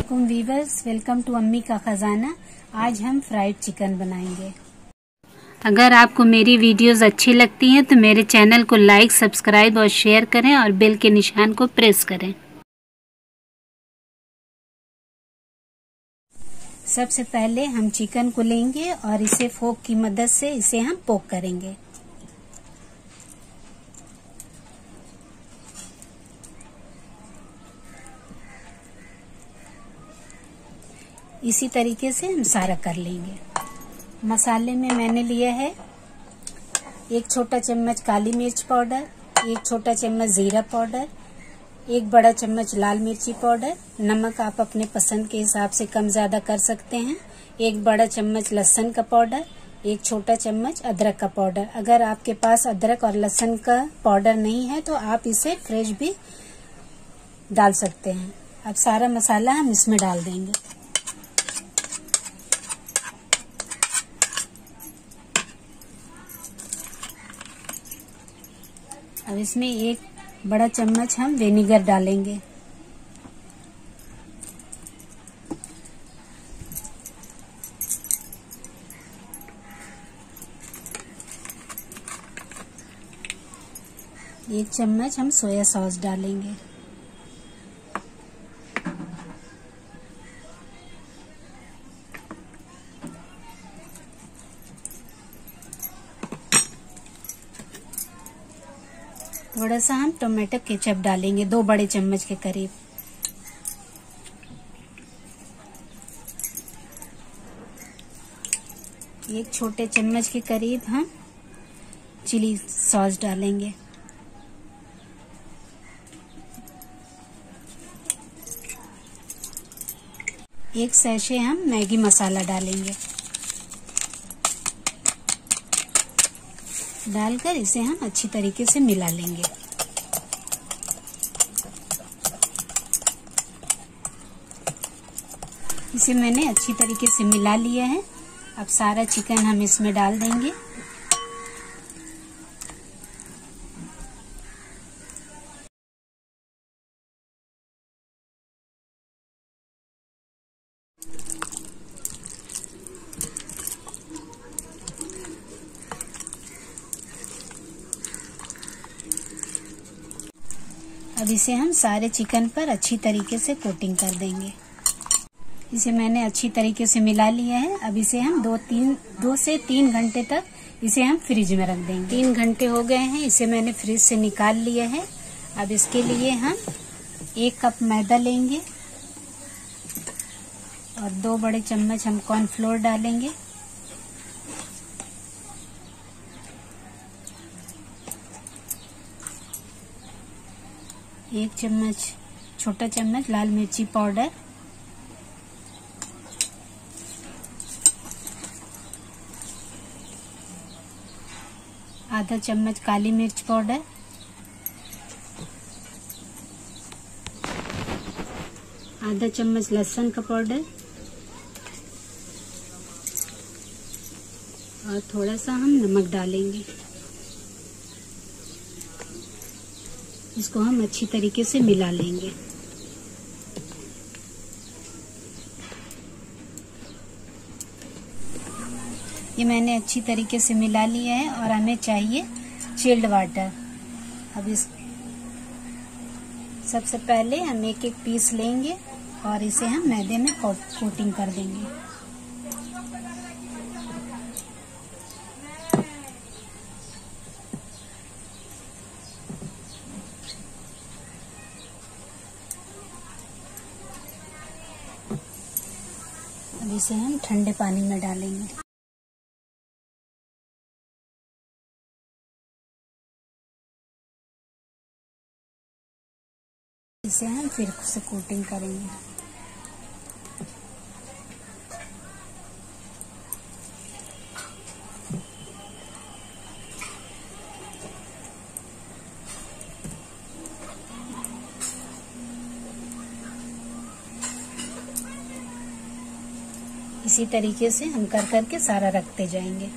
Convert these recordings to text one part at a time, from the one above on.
वालेकुम viewers, welcome to अम्मी का खजाना। आज हम फ्राइड चिकन बनाएंगे। अगर आपको मेरी वीडियोस अच्छी लगती हैं तो मेरे चैनल को लाइक, सब्सक्राइब और शेयर करें और बेल के निशान को प्रेस करें। सबसे पहले हम चिकन को लेंगे और इसे फोक की मदद से इसे हम पोक करेंगे। इसी तरीके से हम सारा कर लेंगे। मसाले में मैंने लिया है 1 छोटा चम्मच काली मिर्च पाउडर, 1 छोटा चम्मच जीरा पाउडर, 1 बड़ा चम्मच लाल मिर्ची पाउडर। नमक आप अपने पसंद के हिसाब से कम ज्यादा कर सकते हैं। 1 बड़ा चम्मच लहसुन का पाउडर, 1 छोटा चम्मच अदरक का पाउडर। अगर आपके पास अदरक और लहसुन का पाउडर नहीं है तो आप इसे फ्रेश भी डाल सकते हैं। अब सारा मसाला हम इसमें डाल देंगे। अब इसमें 1 बड़ा चम्मच हम विनेगर डालेंगे। एक चम्मच हम सोया सॉस डालेंगे। थोड़ा सा हम टोमेटो केचप डालेंगे, 2 बड़े चम्मच के करीब। एक छोटे चम्मच के करीब हम चिली सॉस डालेंगे। एक सैशे हम मैगी मसाला डालेंगे। डालकर इसे हम अच्छी तरीके से मिला लेंगे। इसे मैंने अच्छी तरीके से मिला लिया है। अब सारा चिकन हम इसमें डाल देंगे। अब इसे हम सारे चिकन पर अच्छी तरीके से कोटिंग कर देंगे। इसे मैंने अच्छी तरीके से मिला लिया है। अब इसे हम 2 से 3 घंटे तक इसे हम फ्रिज में रख देंगे। 3 घंटे हो गए हैं, इसे मैंने फ्रिज से निकाल लिया है। अब इसके लिए हम 1 कप मैदा लेंगे और 2 बड़े चम्मच हम कॉर्नफ्लोर डालेंगे। एक छोटा चम्मच लाल मिर्ची पाउडर, आधा चम्मच काली मिर्च पाउडर, आधा चम्मच लहसुन का पाउडर और थोड़ा सा हम नमक डालेंगे। इसको हम अच्छी तरीके से मिला लेंगे। ये मैंने अच्छी तरीके से मिला लिया है और हमें चाहिए चिल्ड वाटर। अब इस सबसे पहले हम एक पीस लेंगे और इसे हम मैदे में कोटिंग कर देंगे। अब इसे हम ठंडे पानी में डालेंगे। इसे हम फिर से कोटिंग करेंगे। इसी तरीके से हम कर करके सारा रखते जाएंगे।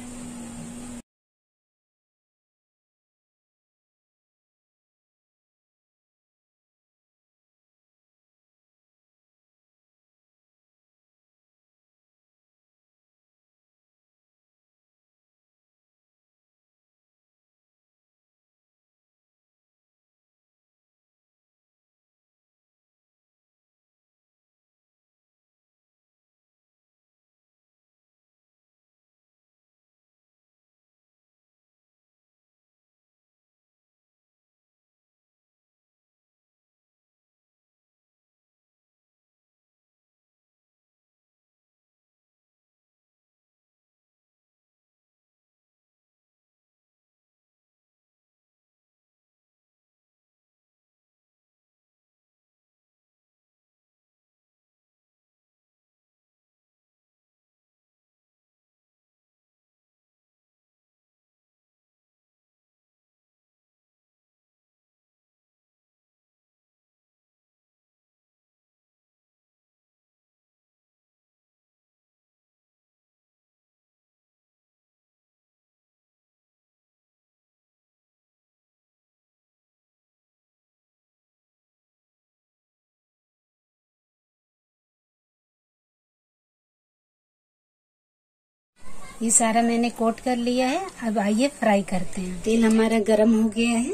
ये सारा मैंने कोट कर लिया है। अब आइए फ्राई करते हैं। तेल हमारा गरम हो गया है।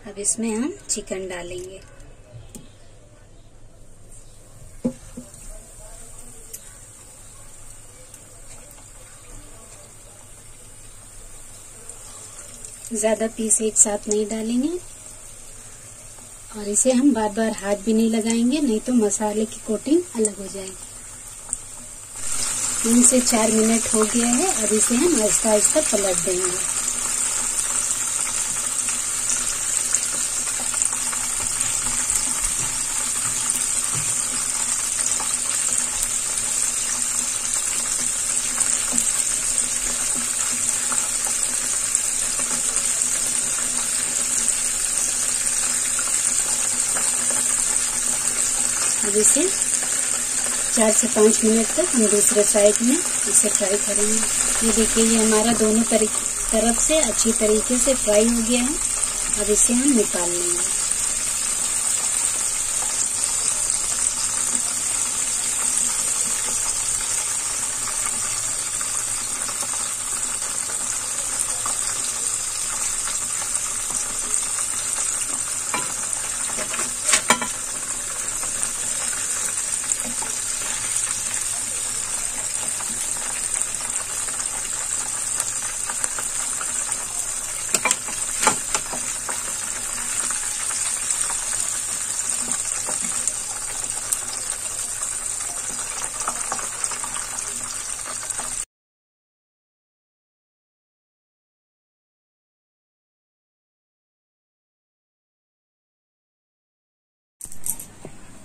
अब इसमें हम चिकन डालेंगे। ज्यादा पीस एक साथ नहीं डालेंगे और इसे हम बार बार हाथ भी नहीं लगाएंगे, नहीं तो मसाले की कोटिंग अलग हो जाएगी। 3 से 4 मिनट हो गया है। अब इसे हम आहिस्ता आहिस्ता पलट देंगे। अब इसे 4 से 5 मिनट तक हम दूसरे साइड में इसे फ्राई करेंगे। ये देखिए, ये हमारा दोनों तरफ से अच्छी तरीके से फ्राई हो गया है। अब इसे हम निकाल लेंगे।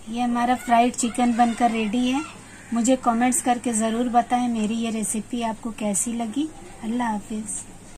ये हमारा फ्राइड चिकन बनकर रेडी है। मुझे कमेंट्स करके ज़रूर बताएं मेरी ये रेसिपी आपको कैसी लगी। अल्लाह हाफिज़।